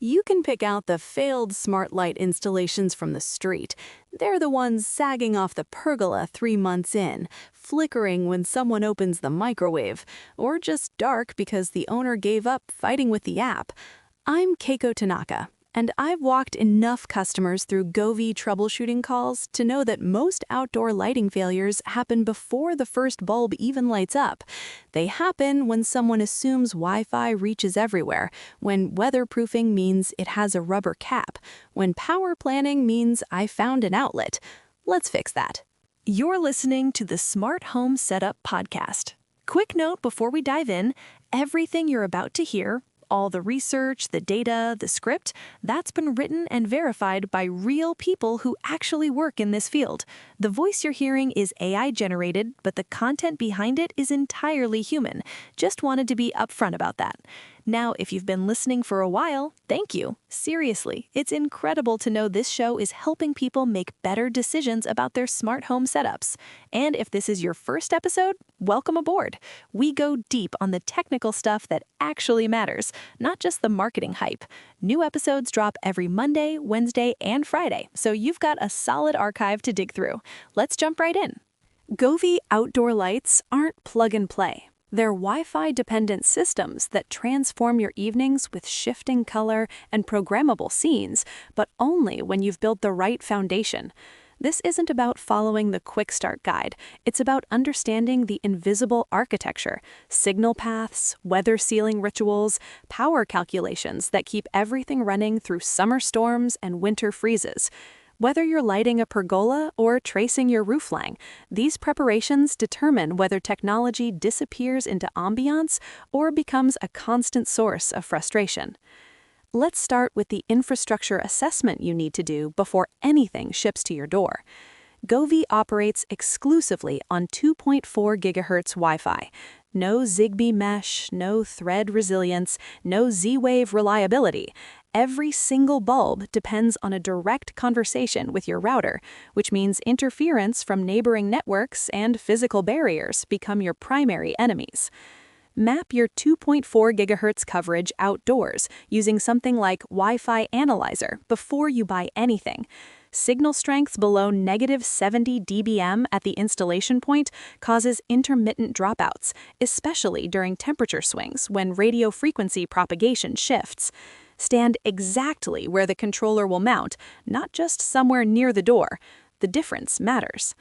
You can pick out the failed smart light installations from the street. They're the ones sagging off the pergola 3 months in, flickering when someone opens the microwave, or just dark because the owner gave up fighting with the app. I'm Keiko Tanaka, and I've walked enough customers through Govee troubleshooting calls to know that most outdoor lighting failures happen before the first bulb even lights up. They happen when someone assumes Wi-Fi reaches everywhere, when weatherproofing means it has a rubber cap, when power planning means I found an outlet. Let's fix that. You're listening to the Smart Home Setup Podcast. Quick note before we dive in, everything you're about to hear, all the research, the data, the script, that's been written and verified by real people who actually work in this field. The voice you're hearing is AI generated, but the content behind it is entirely human. Just wanted to be upfront about that. Now, if you've been listening for a while, thank you. Seriously, it's incredible to know this show is helping people make better decisions about their smart home setups. And if this is your first episode, welcome aboard. We go deep on the technical stuff that actually matters, not just the marketing hype. New episodes drop every Monday, Wednesday, and Friday, so you've got a solid archive to dig through. Let's jump right in. Govee outdoor lights aren't plug and play. They're Wi-Fi-dependent systems that transform your evenings with shifting color and programmable scenes, but only when you've built the right foundation. This isn't about following the quick start guide. It's about understanding the invisible architecture, signal paths, weather sealing rituals, power calculations that keep everything running through summer storms and winter freezes. Whether you're lighting a pergola or tracing your roofline, these preparations determine whether technology disappears into ambiance or becomes a constant source of frustration. Let's start with the infrastructure assessment you need to do before anything ships to your door. Govee operates exclusively on 2.4 GHz Wi-Fi. No Zigbee mesh, no thread resilience, no Z-Wave reliability. Every single bulb depends on a direct conversation with your router, which means interference from neighboring networks and physical barriers become your primary enemies. Map your 2.4 GHz coverage outdoors using something like Wi-Fi Analyzer before you buy anything. Signal strengths below -70 dBm at the installation point causes intermittent dropouts, especially during temperature swings when radio frequency propagation shifts. Stand exactly where the controller will mount, not just somewhere near the door. The difference matters.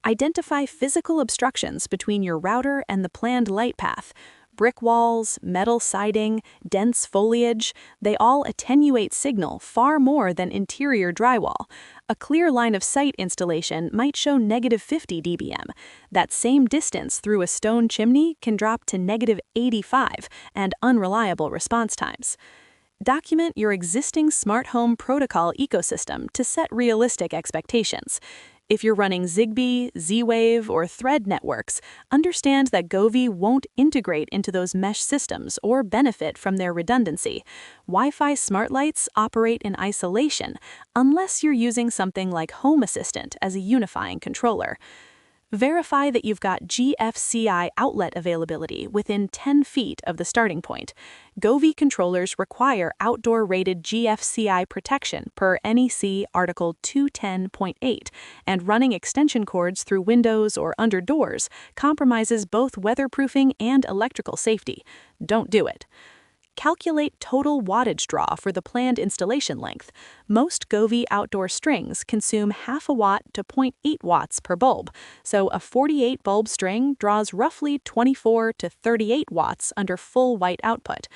Identify physical obstructions between your router and the planned light path. Brick walls, metal siding, dense foliage, they all attenuate signal far more than interior drywall. A clear line of sight installation might show -50 dBm. That same distance through a stone chimney can drop to -85 and unreliable response times. Document your existing smart home protocol ecosystem to set realistic expectations. If you're running Zigbee, Z-Wave, or Thread networks, understand that Govee won't integrate into those mesh systems or benefit from their redundancy. Wi-Fi smart lights operate in isolation, unless you're using something like Home Assistant as a unifying controller. Verify that you've got GFCI outlet availability within 10 feet of the starting point. Govee controllers require outdoor-rated GFCI protection per NEC Article 210.8, and running extension cords through windows or under doors compromises both weatherproofing and electrical safety. Don't do it. Calculate total wattage draw for the planned installation length. Most Govee outdoor strings consume half a watt to 0.8 watts per bulb, so a 48 bulb string draws roughly 24 to 38 watts under full white output.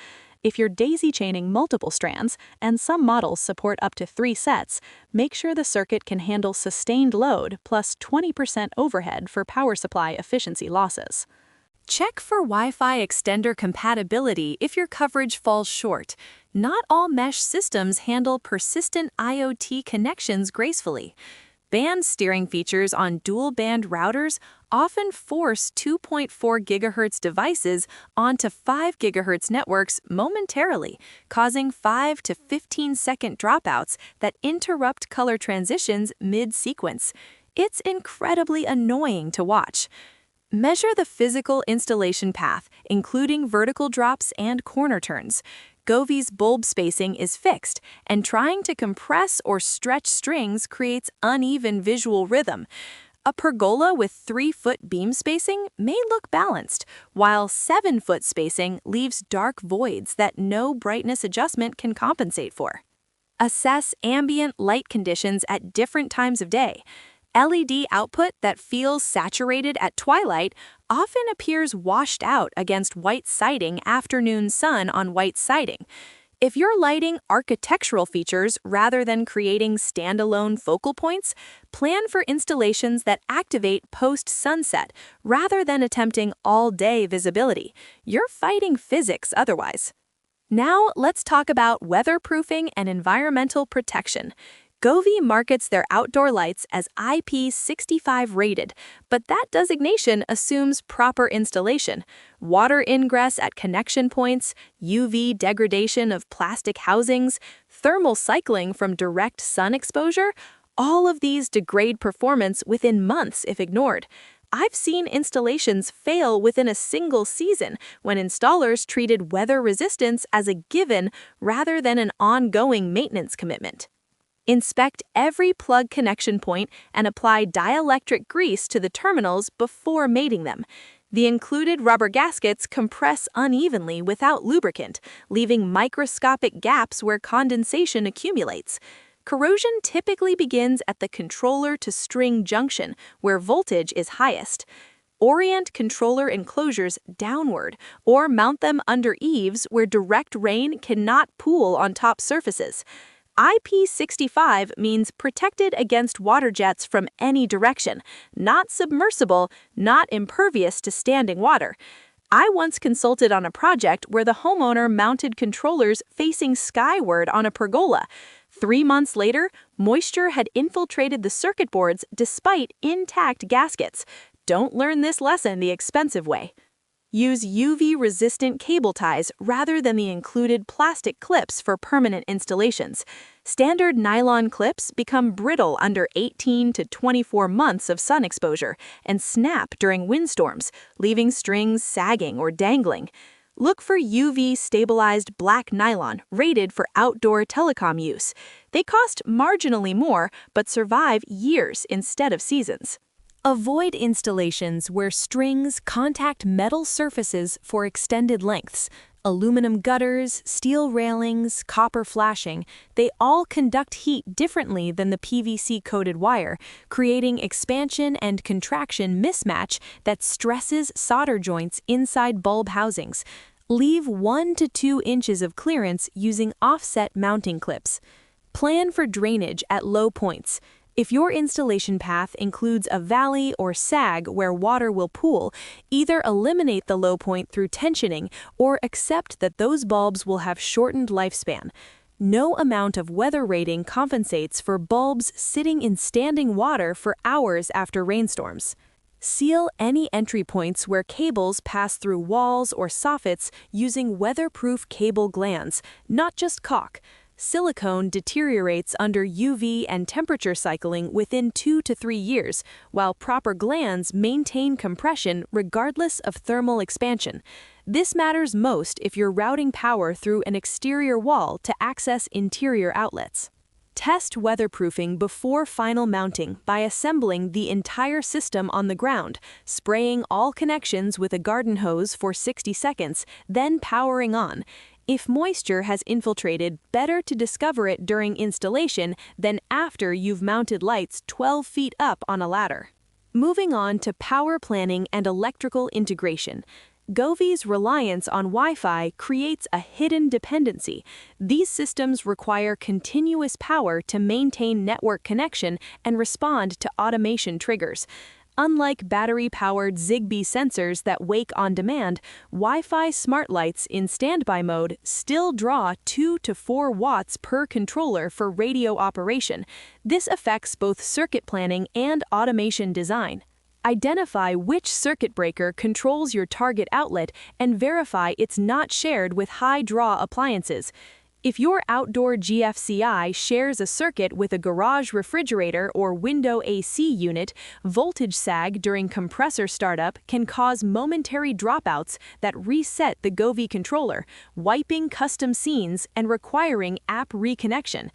If you're daisy chaining multiple strands, and some models support up to 3 sets, make sure the circuit can handle sustained load plus 20% overhead for power supply efficiency losses. Check for Wi-Fi extender compatibility if your coverage falls short. Not all mesh systems handle persistent IoT connections gracefully. Band steering features on dual-band routers often force 2.4 GHz devices onto 5 GHz networks momentarily, causing 5 to 15-second dropouts that interrupt color transitions mid-sequence. It's incredibly annoying to watch. Measure the physical installation path, including vertical drops and corner turns. Govee's bulb spacing is fixed, and trying to compress or stretch strings creates uneven visual rhythm. A pergola with 3-foot beam spacing may look balanced, while 7-foot spacing leaves dark voids that no brightness adjustment can compensate for. Assess ambient light conditions at different times of day. LED output that feels saturated at twilight often appears washed out against white siding afternoon sun on white siding. If you're lighting architectural features rather than creating standalone focal points, plan for installations that activate post-sunset rather than attempting all-day visibility. You're fighting physics otherwise. Now let's talk about weatherproofing and environmental protection. Govee markets their outdoor lights as IP65 rated, but that designation assumes proper installation. Water ingress at connection points, UV degradation of plastic housings, thermal cycling from direct sun exposure, all of these degrade performance within months if ignored. I've seen installations fail within a single season when installers treated weather resistance as a given rather than an ongoing maintenance commitment. Inspect every plug connection point and apply dielectric grease to the terminals before mating them. The included rubber gaskets compress unevenly without lubricant, leaving microscopic gaps where condensation accumulates. Corrosion typically begins at the controller-to-string junction, where voltage is highest. Orient controller enclosures downward, or mount them under eaves where direct rain cannot pool on top surfaces. IP65 means protected against water jets from any direction, not submersible, not impervious to standing water. I once consulted on a project where the homeowner mounted controllers facing skyward on a pergola. 3 months later, moisture had infiltrated the circuit boards despite intact gaskets. Don't learn this lesson the expensive way. Use UV-resistant cable ties rather than the included plastic clips for permanent installations. Standard nylon clips become brittle under 18 to 24 months of sun exposure and snap during windstorms, leaving strings sagging or dangling. Look for UV-stabilized black nylon rated for outdoor telecom use. They cost marginally more but survive years instead of seasons. Avoid installations where strings contact metal surfaces for extended lengths. Aluminum gutters, steel railings, copper flashing, they all conduct heat differently than the PVC-coated wire, creating expansion and contraction mismatch that stresses solder joints inside bulb housings. Leave 1 to 2 inches of clearance using offset mounting clips. Plan for drainage at low points. If your installation path includes a valley or sag where water will pool, either eliminate the low point through tensioning or accept that those bulbs will have shortened lifespan. No amount of weather rating compensates for bulbs sitting in standing water for hours after rainstorms. Seal any entry points where cables pass through walls or soffits using weatherproof cable glands, not just caulk. Silicone deteriorates under UV and temperature cycling within 2 to 3 years, while proper glands maintain compression regardless of thermal expansion. This matters most if you're routing power through an exterior wall to access interior outlets. Test weatherproofing before final mounting by assembling the entire system on the ground, spraying all connections with a garden hose for 60 seconds, then powering on. If moisture has infiltrated, better to discover it during installation than after you've mounted lights 12 feet up on a ladder. Moving on to power planning and electrical integration. Govee's reliance on Wi-Fi creates a hidden dependency. These systems require continuous power to maintain network connection and respond to automation triggers. Unlike battery-powered Zigbee sensors that wake on demand, Wi-Fi smart lights in standby mode still draw 2 to 4 watts per controller for radio operation. This affects both circuit planning and automation design. Identify which circuit breaker controls your target outlet and verify it's not shared with high-draw appliances. If your outdoor GFCI shares a circuit with a garage refrigerator or window AC unit, voltage sag during compressor startup can cause momentary dropouts that reset the Govee controller, wiping custom scenes and requiring app reconnection.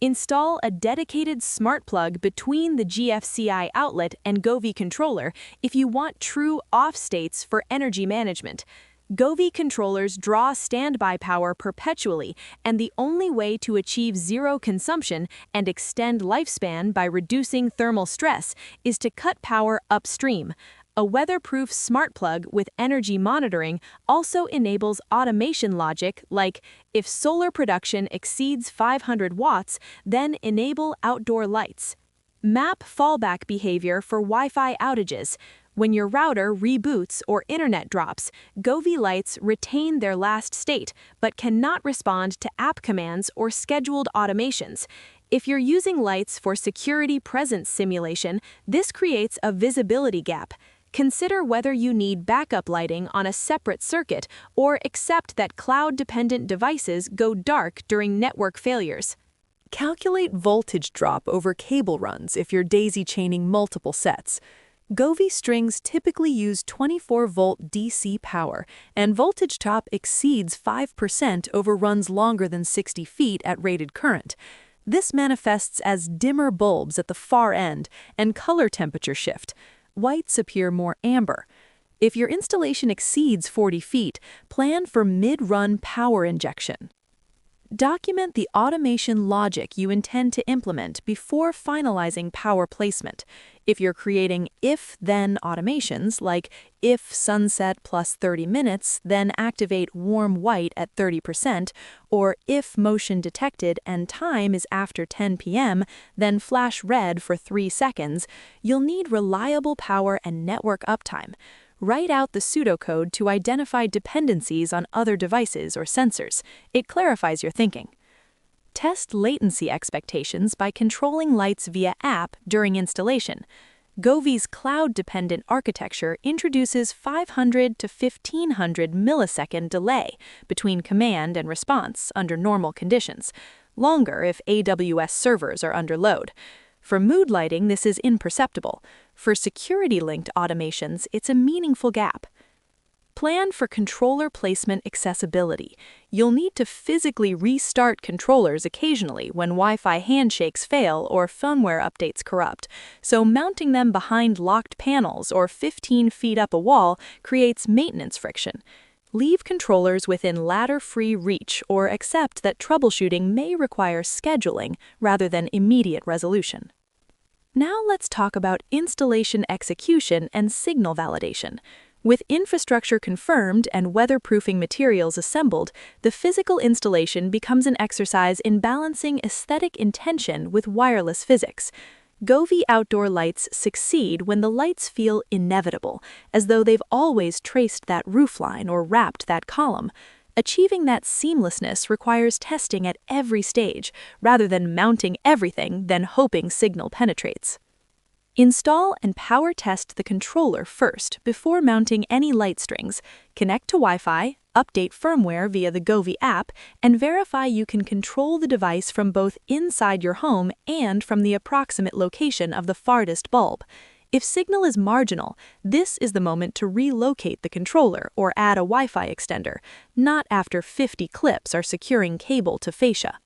Install a dedicated smart plug between the GFCI outlet and Govee controller if you want true off states for energy management. Govee controllers draw standby power perpetually, and the only way to achieve zero consumption and extend lifespan by reducing thermal stress is to cut power upstream. A weatherproof smart plug with energy monitoring also enables automation logic like, if solar production exceeds 500 watts, then enable outdoor lights. Map fallback behavior for Wi-Fi outages. When your router reboots or internet drops, Govee lights retain their last state but cannot respond to app commands or scheduled automations. If you're using lights for security presence simulation, this creates a visibility gap. Consider whether you need backup lighting on a separate circuit or accept that cloud-dependent devices go dark during network failures. Calculate voltage drop over cable runs if you're daisy-chaining multiple sets. Govee strings typically use 24-volt DC power, and voltage drop exceeds 5% over runs longer than 60 feet at rated current. This manifests as dimmer bulbs at the far end and color temperature shift. Whites appear more amber. If your installation exceeds 40 feet, plan for mid-run power injection. Document the automation logic you intend to implement before finalizing power placement. If you're creating if-then automations like if sunset plus 30 minutes, then activate warm white at 30%, or if motion detected and time is after 10 p.m., then flash red for 3 seconds, you'll need reliable power and network uptime. Write out the pseudocode to identify dependencies on other devices or sensors. It clarifies your thinking. Test latency expectations by controlling lights via app during installation. Govee's cloud-dependent architecture introduces 500 to 1500 millisecond delay between command and response under normal conditions, longer if AWS servers are under load. For mood lighting, this is imperceptible. For security-linked automations, it's a meaningful gap. Plan for controller placement accessibility. You'll need to physically restart controllers occasionally when Wi-Fi handshakes fail or firmware updates corrupt, so mounting them behind locked panels or 15 feet up a wall creates maintenance friction. Leave controllers within ladder-free reach or accept that troubleshooting may require scheduling rather than immediate resolution. Now let's talk about installation execution and signal validation. With infrastructure confirmed and weatherproofing materials assembled, the physical installation becomes an exercise in balancing aesthetic intention with wireless physics. Govee outdoor lights succeed when the lights feel inevitable, as though they've always traced that roofline or wrapped that column. Achieving that seamlessness requires testing at every stage, rather than mounting everything, then hoping signal penetrates. Install and power test the controller first before mounting any light strings. Connect to Wi-Fi, update firmware via the Govee app, and verify you can control the device from both inside your home and from the approximate location of the farthest bulb. If signal is marginal, this is the moment to relocate the controller or add a Wi-Fi extender, not after 50 clips are securing cable to fascia.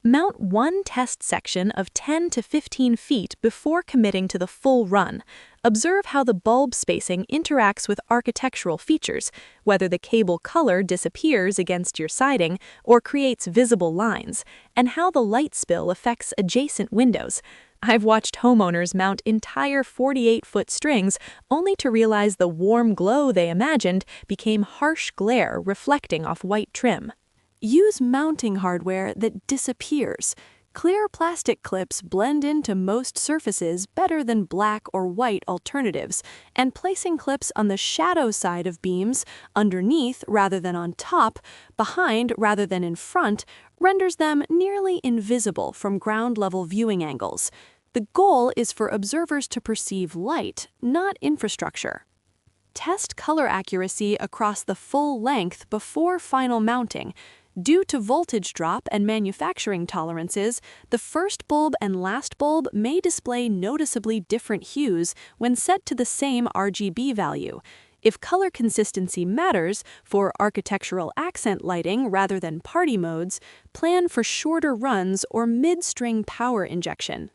Mount one test section of 10 to 15 feet before committing to the full run. Observe how the bulb spacing interacts with architectural features, whether the cable color disappears against your siding or creates visible lines, and how the light spill affects adjacent windows. I've watched homeowners mount entire 48-foot strings only to realize the warm glow they imagined became harsh glare reflecting off white trim. Use mounting hardware that disappears. Clear plastic clips blend into most surfaces better than black or white alternatives, and placing clips on the shadow side of beams, underneath rather than on top, behind rather than in front, renders them nearly invisible from ground-level viewing angles. The goal is for observers to perceive light, not infrastructure. Test color accuracy across the full length before final mounting. Due to voltage drop and manufacturing tolerances, the first bulb and last bulb may display noticeably different hues when set to the same RGB value. If color consistency matters for architectural accent lighting rather than party modes, plan for shorter runs or mid-string power injection.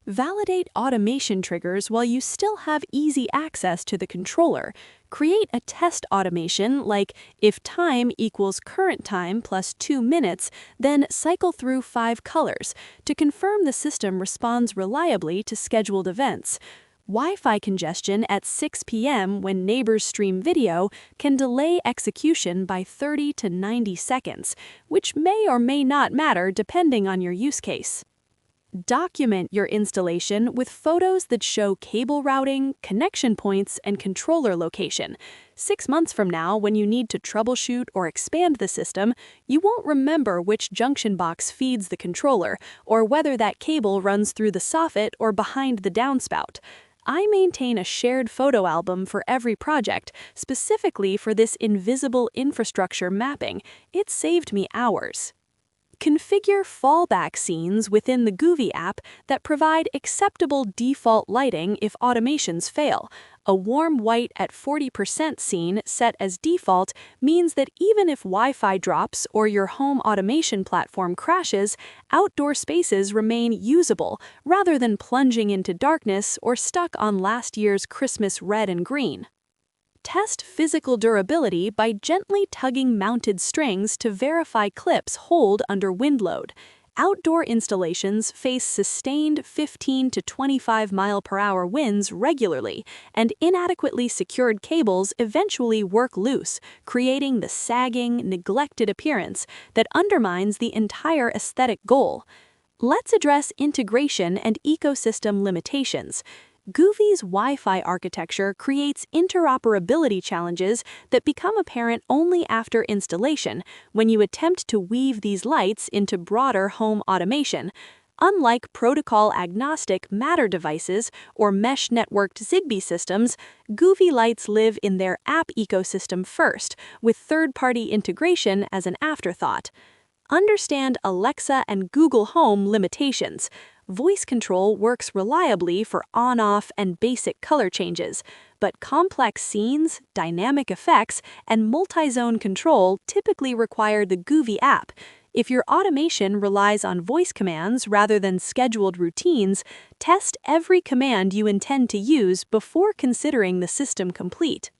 Validate automation triggers while you still have easy access to the controller. Create a test automation like if time equals current time plus 2 minutes, then cycle through 5 colors to confirm the system responds reliably to scheduled events. Wi-Fi congestion at 6 p.m. when neighbors stream video can delay execution by 30 to 90 seconds, which may or may not matter depending on your use case. Document your installation with photos that show cable routing, connection points, and controller location. 6 months from now, when you need to troubleshoot or expand the system, you won't remember which junction box feeds the controller or whether that cable runs through the soffit or behind the downspout. I maintain a shared photo album for every project, specifically for this invisible infrastructure mapping. It saved me hours. Configure fallback scenes within the Govee app that provide acceptable default lighting if automations fail. A warm white at 40% scene set as default means that even if Wi-Fi drops or your home automation platform crashes, outdoor spaces remain usable rather than plunging into darkness or stuck on last year's Christmas red and green. Test physical durability by gently tugging mounted strings to verify clips hold under wind load. Outdoor installations face sustained 15 to 25 mile/hour winds regularly, and inadequately secured cables eventually work loose, creating the sagging, neglected appearance that undermines the entire aesthetic goal. Let's address integration and ecosystem limitations. Govee's Wi-Fi architecture creates interoperability challenges that become apparent only after installation when you attempt to weave these lights into broader home automation. Unlike protocol-agnostic Matter devices or mesh-networked Zigbee systems, Govee lights live in their app ecosystem first, with third-party integration as an afterthought. Understand Alexa and Google Home limitations. Voice control works reliably for on-off and basic color changes, but complex scenes, dynamic effects, and multi-zone control typically require the Govee app. If your automation relies on voice commands rather than scheduled routines, test every command you intend to use before considering the system complete.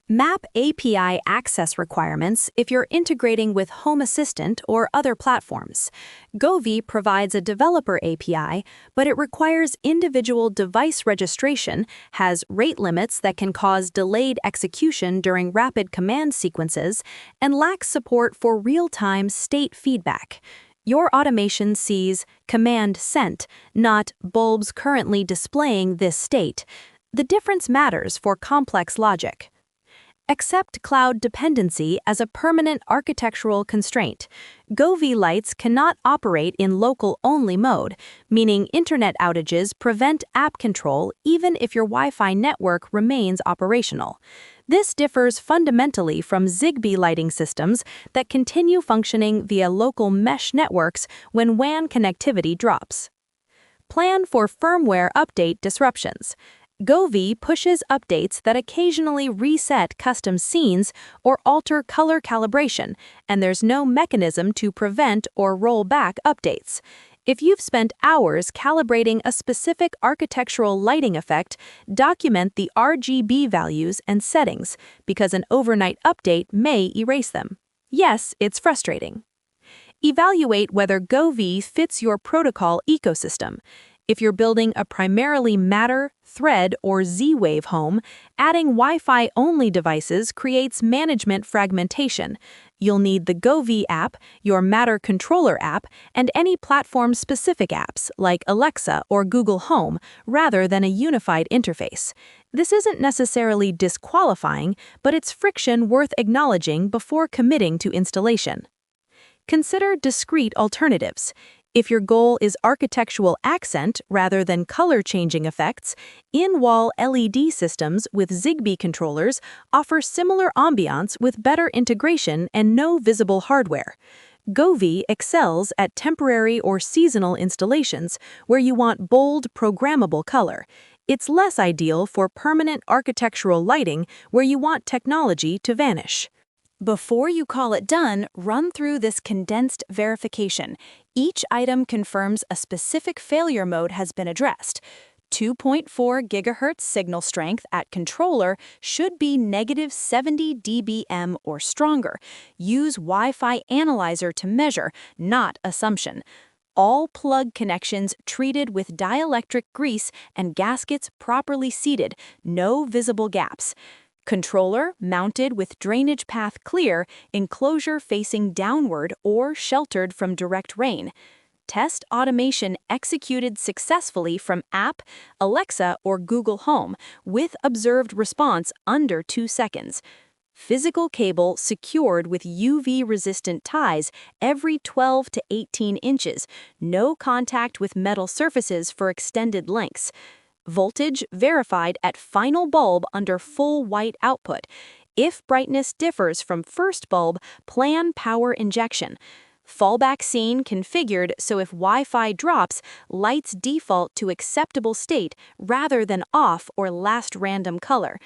Map API access requirements if you're integrating with Home Assistant or other platforms. Govee provides a developer API, but it requires individual device registration, has rate limits that can cause delayed execution during rapid command sequences, and lacks support for real-time state feedback. Your automation sees command sent, not bulbs currently displaying this state. The difference matters for complex logic. Accept cloud dependency as a permanent architectural constraint. Govee lights cannot operate in local-only mode, meaning internet outages prevent app control even if your Wi-Fi network remains operational. This differs fundamentally from Zigbee lighting systems that continue functioning via local mesh networks when WAN connectivity drops. Plan for firmware update disruptions. Govee pushes updates that occasionally reset custom scenes or alter color calibration, and there's no mechanism to prevent or roll back updates. If you've spent hours calibrating a specific architectural lighting effect, document the RGB values and settings, because an overnight update may erase them. Yes, it's frustrating. Evaluate whether Govee fits your protocol ecosystem. If you're building a primarily Matter, Thread, or Z-Wave home, adding Wi-Fi-only devices creates management fragmentation. You'll need the Govee app, your Matter controller app, and any platform-specific apps like Alexa or Google Home, rather than a unified interface. This isn't necessarily disqualifying, but it's friction worth acknowledging before committing to installation. Consider discrete alternatives. If your goal is architectural accent rather than color-changing effects, in-wall LED systems with Zigbee controllers offer similar ambiance with better integration and no visible hardware. Govee excels at temporary or seasonal installations where you want bold, programmable color. It's less ideal for permanent architectural lighting where you want technology to vanish. Before you call it done, run through this condensed verification. Each item confirms a specific failure mode has been addressed. 2.4 GHz signal strength at controller should be -70 dBm or stronger. Use Wi-Fi analyzer to measure, not assumption. All plug connections treated with dielectric grease and gaskets properly seated, no visible gaps. Controller mounted with drainage path clear, enclosure facing downward or sheltered from direct rain. Test automation executed successfully from app, Alexa, or Google Home with observed response under 2 seconds. Physical cable secured with UV-resistant ties every 12 to 18 inches, no contact with metal surfaces for extended lengths. Voltage verified at final bulb under full white output. If brightness differs from first bulb, plan power injection. Fallback scene configured so if Wi-Fi drops, lights default to acceptable state rather than off or last random color.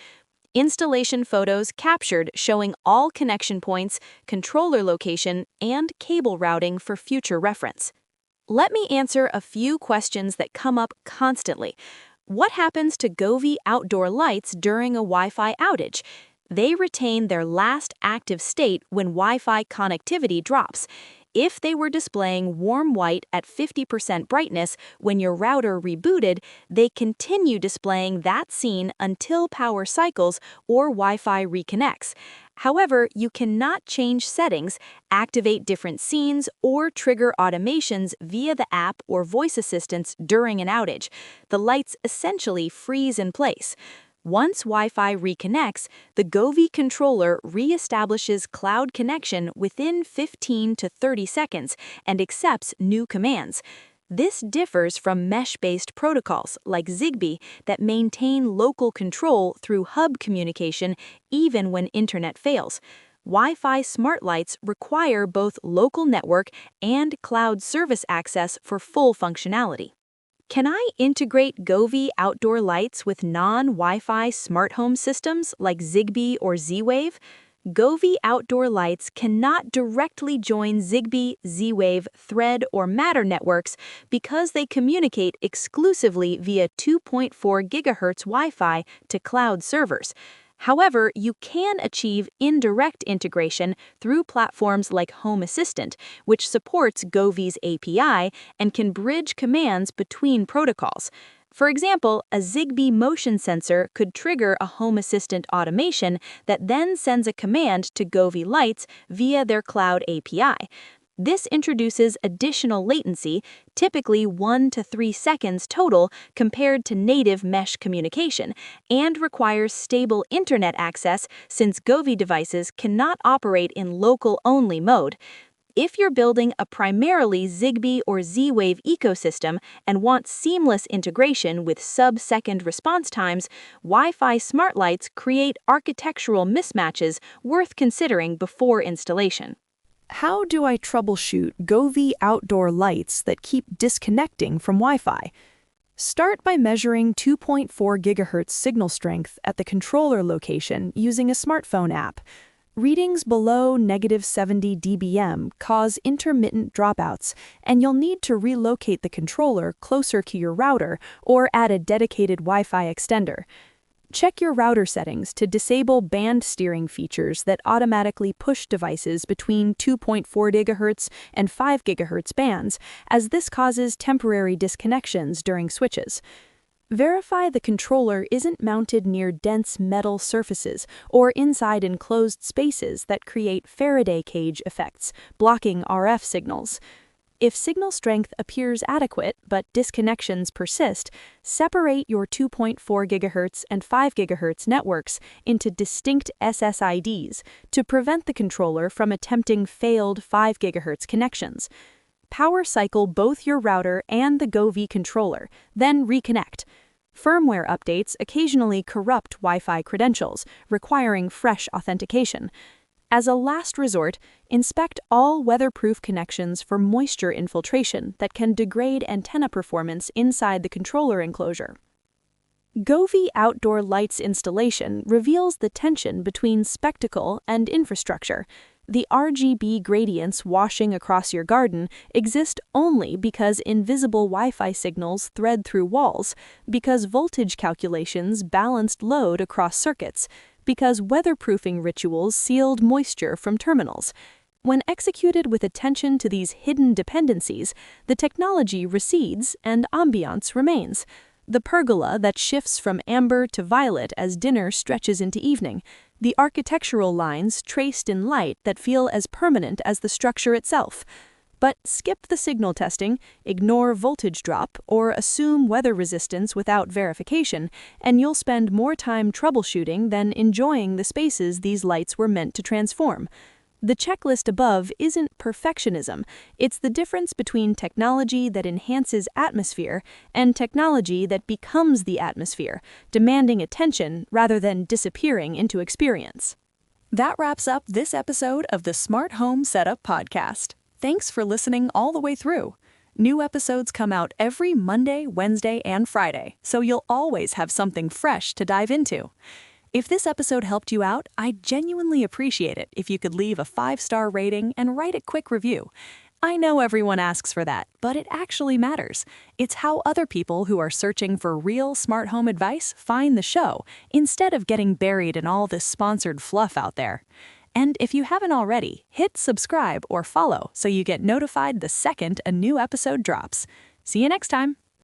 Installation photos captured showing all connection points, controller location, and cable routing for future reference. Let me answer a few questions that come up constantly. What happens to Govee outdoor lights during a Wi-Fi outage? They retain their last active state when Wi-Fi connectivity drops. If they were displaying warm white at 50% brightness when your router rebooted, they continue displaying that scene until power cycles or Wi-Fi reconnects. However, you cannot change settings, activate different scenes, or trigger automations via the app or voice assistants during an outage. The lights essentially freeze in place. Once Wi-Fi reconnects, the Govee controller reestablishes cloud connection within 15 to 30 seconds and accepts new commands. This differs from mesh-based protocols like Zigbee that maintain local control through hub communication even when internet fails. Wi-Fi smart lights require both local network and cloud service access for full functionality. Can I integrate Govee outdoor lights with non-Wi-Fi smart home systems like Zigbee or Z-Wave? Govee outdoor lights cannot directly join Zigbee, Z-Wave, Thread, or Matter networks because they communicate exclusively via 2.4 GHz Wi-Fi to cloud servers. However, you can achieve indirect integration through platforms like Home Assistant, which supports Govee's API and can bridge commands between protocols. For example, a Zigbee motion sensor could trigger a Home Assistant automation that then sends a command to Govee lights via their cloud API. This introduces additional latency, typically 1 to 3 seconds total compared to native mesh communication, and requires stable internet access since Govee devices cannot operate in local-only mode. If you're building a primarily Zigbee or Z-Wave ecosystem and want seamless integration with sub-second response times, Wi-Fi smart lights create architectural mismatches worth considering before installation. How do I troubleshoot Govee outdoor lights that keep disconnecting from Wi-Fi? Start by measuring 2.4 GHz signal strength at the controller location using a smartphone app. Readings below -70 dBm cause intermittent dropouts, and you'll need to relocate the controller closer to your router or add a dedicated Wi-Fi extender. Check your router settings to disable band steering features that automatically push devices between 2.4 GHz and 5 GHz bands, as this causes temporary disconnections during switches. Verify the controller isn't mounted near dense metal surfaces or inside enclosed spaces that create Faraday cage effects, blocking RF signals. If signal strength appears adequate but disconnections persist, separate your 2.4 GHz and 5 GHz networks into distinct SSIDs to prevent the controller from attempting failed 5 GHz connections. Power cycle both your router and the Govee controller, then reconnect. Firmware updates occasionally corrupt Wi-Fi credentials, requiring fresh authentication. As a last resort, inspect all weatherproof connections for moisture infiltration that can degrade antenna performance inside the controller enclosure. Govee outdoor lights installation reveals the tension between spectacle and infrastructure. The RGB gradients washing across your garden exist only because invisible Wi-Fi signals thread through walls, because voltage calculations balanced load across circuits, because weatherproofing rituals sealed moisture from terminals. When executed with attention to these hidden dependencies, the technology recedes and ambiance remains. The pergola that shifts from amber to violet as dinner stretches into evening, the architectural lines traced in light that feel as permanent as the structure itself. But skip the signal testing, ignore voltage drop, or assume weather resistance without verification, and you'll spend more time troubleshooting than enjoying the spaces these lights were meant to transform. The checklist above isn't perfectionism, it's the difference between technology that enhances atmosphere and technology that becomes the atmosphere, demanding attention rather than disappearing into experience. That wraps up this episode of the Smart Home Setup Podcast. Thanks for listening all the way through. New episodes come out every Monday, Wednesday, and Friday, so you'll always have something fresh to dive into. If this episode helped you out, I'd genuinely appreciate it if you could leave a 5-star rating and write a quick review. I know everyone asks for that, but it actually matters. It's how other people who are searching for real smart home advice find the show, instead of getting buried in all this sponsored fluff out there. And if you haven't already, hit subscribe or follow so you get notified the second a new episode drops. See you next time.